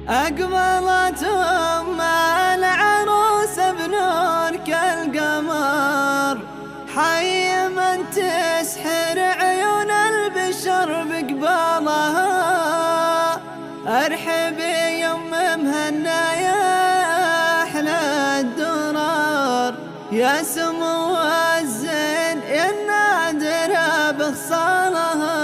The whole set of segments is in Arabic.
أقبلت أم العروس بنور كالقمر، حي من تسحر عيون البشر بقبالها. ارحبي يم مهنا يا أحلى الدرر، يا سمو الزين يا النادرة بخصالها.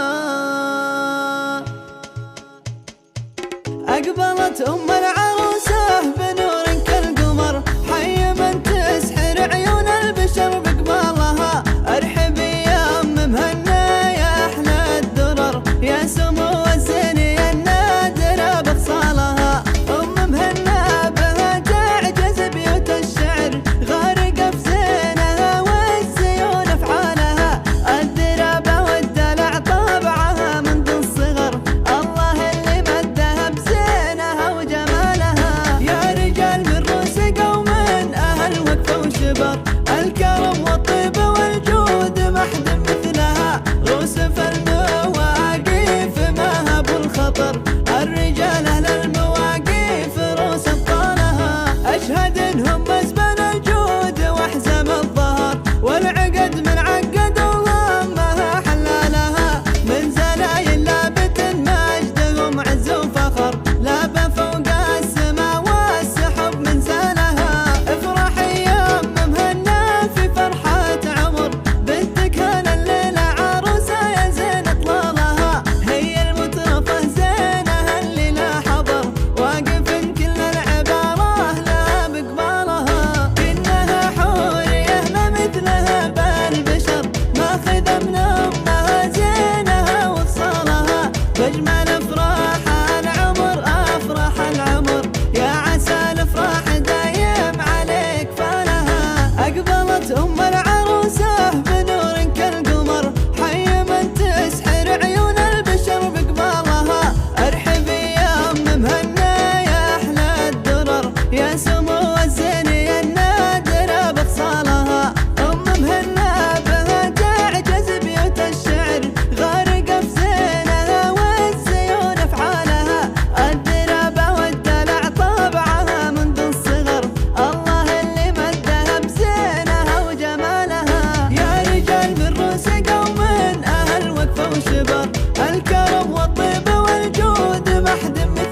أقبلت أم العروسة بنور كالقمر، حي من تسحر عيون البشر بقبالها. ارحبي يا أم مهنا يا أحلى الدرر، يا سمو الزين يا النادرة بخصالها. أم مهنا بها تعجز بيوت الشعر، غارقة في زينها والزيون أفعالها. الدرابة والدلع طابعها منذ الصغر، الله اللي مدها بزينها وجمالها. يا رجال من روس قوم أهل وقفة وشبر، الكرم والطيب والجود ما حد مثلها. روس في المواقف ما هب الخطر، الرجال أهل المواقف روس أبطالها. أشهد إنهم مزبن الجود وأحزم الظهر، والعقد من عقد الله ما حلالها. من زلايل لابت مجدهم عز وفخر، لابا فوق السما والسحب من سالها. افرحي يا أم مهنا في فرحة عمر، بنتك هنا الليلة عروسة يا زين اطلالها. هي المترفة زينها اللي لا حضر، واقف كل العبارة لها بقبالها. إنها حورية ما مثلها بالبشر، ماخذة من أمها زينها وخصالها. واجمل أفراح العمر أفراح العمر، يا عسى الأفراح دايم عليك فالها. أقبلت أم العروسة بنور كالقمر، حي من تسحر عيون البشر بقبالها. ارحبي يا أم مهنا يا أحلى الدرر، يا سمو الزين يا النادرة بخصالها. أم مهنا بها تعجز بيوت الشعر، غارقة في زينها والزيون أفعالها. الدرابة والدلع طابعها منذ الصغر، الله اللي مدها بزينها وجمالها. يا رجال من روس قوم أهل وقفة وشبر، الكرم والطيب والجود ما حد مثلها.